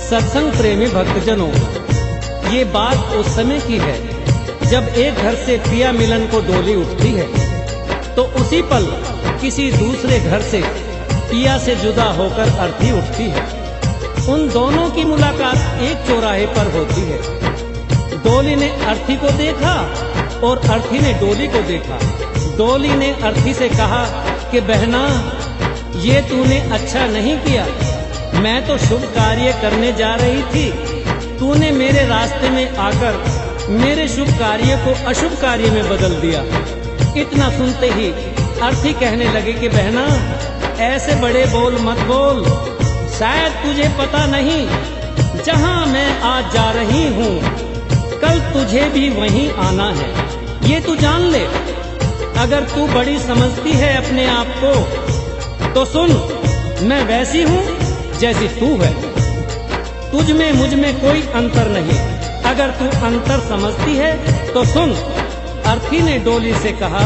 सत्संग प्रेमी भक्तजनों, ये बात उस समय की है जब एक घर से पिया मिलन को डोली उठती है तो उसी पल किसी दूसरे घर से पिया से जुदा होकर अर्थी उठती है। उन दोनों की मुलाकात एक चौराहे पर होती है। डोली ने अर्थी को देखा और अर्थी ने डोली को देखा। डोली ने अर्थी से कहा कि बहना, ये तूने अच्छा नहीं किया। मैं तो शुभ कार्य करने जा रही थी, तूने मेरे रास्ते में आकर मेरे शुभ कार्य को अशुभ कार्य में बदल दिया। इतना सुनते ही अर्थी कहने लगे कि बहना, ऐसे बड़े बोल मत बोल, शायद तुझे पता नहीं जहां मैं आज जा रही हूँ कल तुझे भी वहीं आना है, ये तू जान ले। अगर तू बड़ी समझती है अपने आप को तो सुन, मैं वैसी हूँ जैसी तू है, तुझ में मुझ में कोई अंतर नहीं। अगर तू अंतर समझती है तो सुन। अर्थी ने डोली से कहा,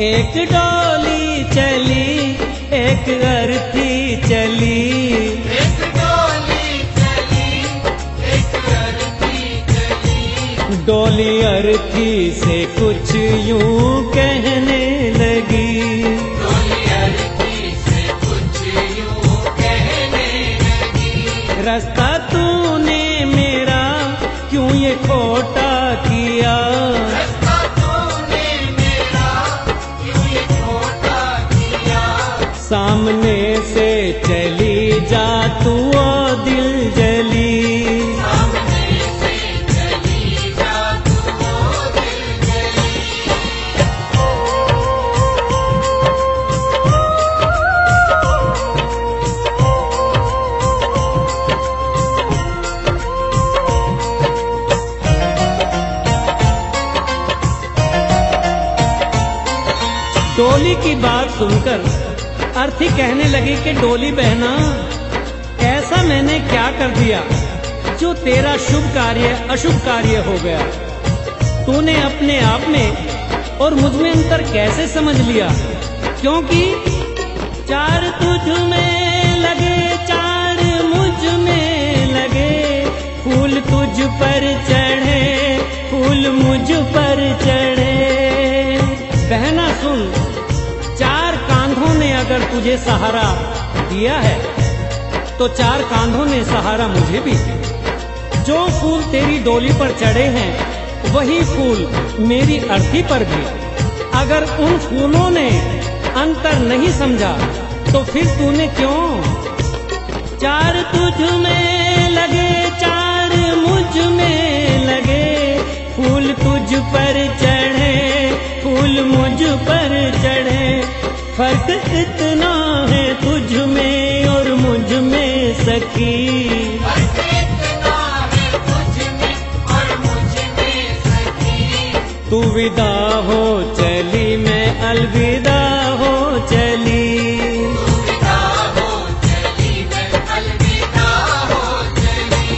एक डोली चली एक अर्थी चली, एक डोली चली एक अर्थी चली। डोली अर्थी से कुछ यूं कहने लगी, डोली अर्थी से कुछ यूं कहने लगी। रास्ता तूने मेरा क्यों ये खोटा किया, रास्ता तूने मेरा क्यों ये खोटा किया। सामने से चली जा तू ओ दिल जली, सामने से चली जा तू ओ दिल जली। डोली की बात सुनकर अर्थी कहने लगी कि डोली बहना, ऐसा मैंने क्या कर दिया जो तेरा शुभ कार्य अशुभ कार्य हो गया। तूने अपने आप में और मुझ में अंतर कैसे समझ लिया, क्योंकि चार तुझ में लगे चार मुझ में लगे, फूल तुझ पर चढ़े फूल मुझ पर चढ़े। बहना सुन, चार कांधों ने अगर तुझे सहारा दिया है तो चार कांधों ने सहारा मुझे भी। जो फूल तेरी डोली पर चढ़े हैं वही फूल मेरी अर्थी पर भी। अगर उन फूलों ने अंतर नहीं समझा तो फिर तूने क्यों। चार तुझ में लगे चार मुझ में लगे, फूल तुझ पर चढ़े फूल मुझ पर चढ़े। फर्क इतना है तुझ में और मुझ में सखी, फर्क इतना है तुझ में और मुझ में सखी। तू विदा हो चली मैं अलविदा हो चली, तू विदा हो चली मैं अलविदा हो चली।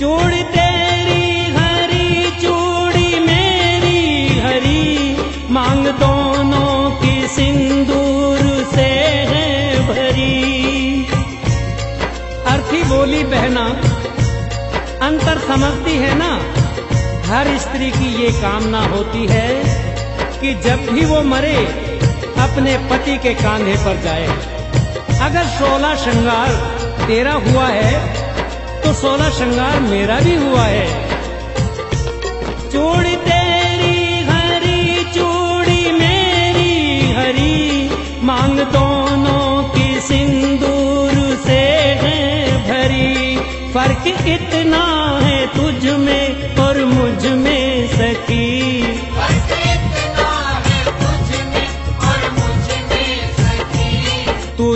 चूड़ी तेरी हरी चूड़ी मेरी हरी, मांग दोनों की सिंदूर से है भरी। अर्थी बोली, बहना अंतर समझती है ना, हर स्त्री की ये कामना होती है कि जब भी वो मरे अपने पति के कांधे पर जाए। अगर 16 श्रृंगार तेरा हुआ है तो 16 श्रृंगार मेरा भी हुआ है। चूड़ी तेरी हरी चूड़ी मेरी हरी, मांग दोनों की सिंदूर से है भरी। फर्क इतना है तुझ में और मुझ में सखी,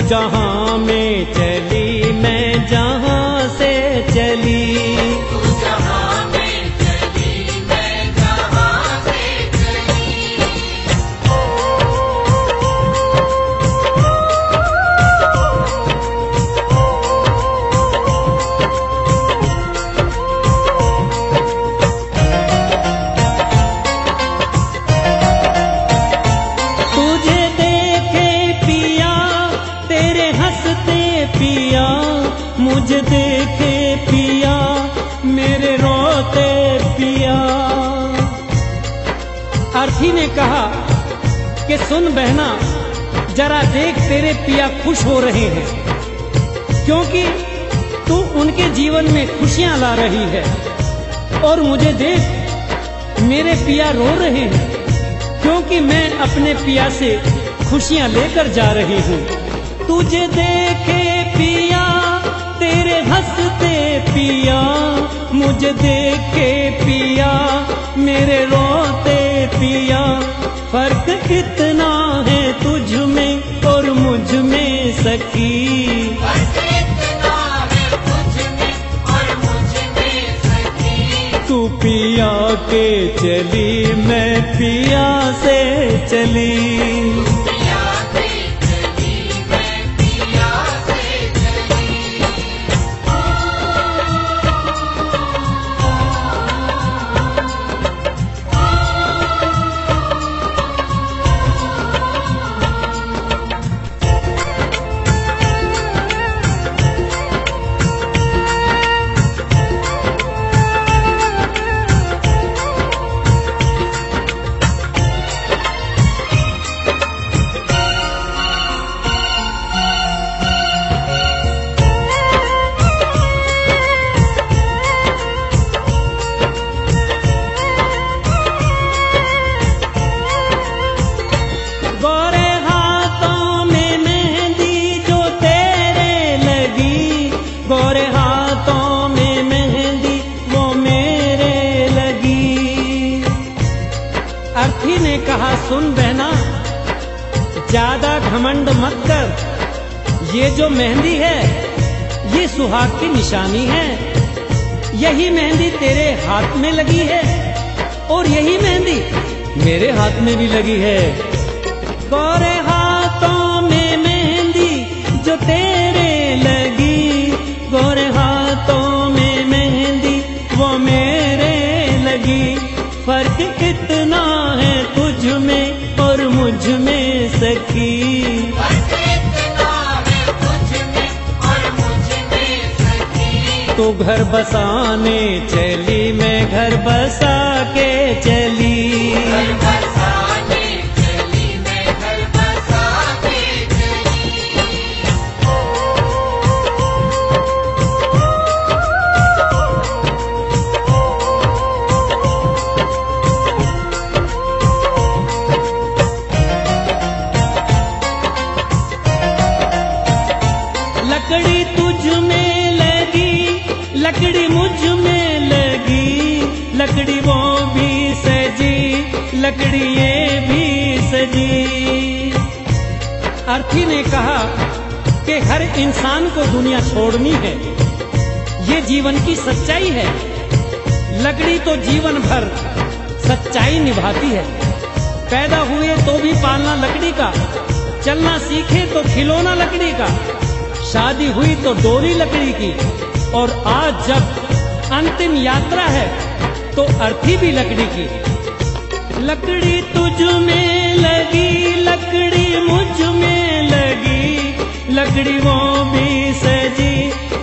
जहां में चली मैं जहां से चली। तू जहां में चली मैं जहां से चली। तुझे देखे पिया तेरे हंसते पिया, मुझे देखे पिया मेरे रोते पिया। अर्थी ने कहा कि सुन बहना, जरा देख तेरे पिया खुश हो रहे हैं, क्योंकि तू उनके जीवन में खुशियां ला रही है। और मुझे देख मेरे पिया रो रहे हैं, क्योंकि मैं अपने पिया से खुशियां लेकर जा रही हूँ। तुझे देखे पिया तेरे हंसते पिया, मुझे देखे पिया मेरे रोते पिया। फर्क कितना है तुझ में और मुझ में सखी। फर्क इतना है तुझ में और मुझ में सखी। तू पिया के चली मैं पिया से चली। पिया से चली मैं पिया से चली। गोरे हाथों में मेहंदी जो तेरे लगी, गोरे हाथों में मेहंदी वो मेरे लगी। अर्थी ने कहा सुन बहना, ज्यादा घमंड मत कर। ये जो मेहंदी है ये सुहाग की निशानी है। यही मेहंदी तेरे हाथ में लगी है और यही मेहंदी मेरे हाथ में भी लगी है। गोरे हाथों में मेहंदी जो तेरे लगी, गोरे हाथों में मेहंदी वो मेरे लगी। फर्क कितना है तुझ में और मुझ में सखी। फर्क इतना है तुझ में और मुझ में सखी। तू घर बसाने चली मैं घर बसा के चली। घर बसाने चली मैं घर बसा के चली। लकड़ी तुझ में लगी, लकड़ी मुझ में लगी, लकड़ी वो भी सजी, लकड़ी ये भी सजी। अर्थी ने कहा कि हर इंसान को दुनिया छोड़नी है, ये जीवन की सच्चाई है। लकड़ी तो जीवन भर सच्चाई निभाती है। पैदा हुए तो भी पालना लकड़ी का, चलना सीखे तो खिलौना लकड़ी का, शादी हुई तो डोरी लकड़ी की, और आज जब अंतिम यात्रा है तो अर्थी भी लकड़ी की। लकड़ी तुझ में लगी, लकड़ी मुझ में लगी, लकड़ी वो भी सजी,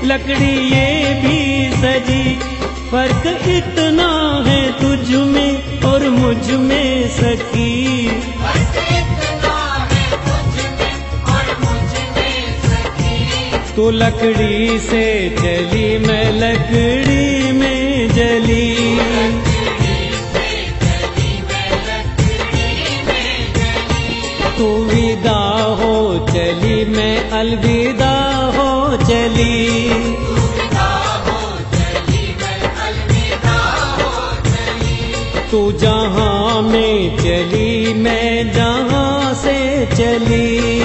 लकड़ी ये भी सजी। फर्क इतना है तुझ में और मुझ में सखी। फर्क इतना है तुझ में और मुझ में सखी। तू लकड़ी से चली मैं लकड़ी में जली। लकड़ी से चली मैं लकड़ी में जली। तू विदा हो चली मैं अलविदा हो चली। अलविदा हो चली मैं अलविदा हो चली। तू जहां में चली मैं जहां से चली।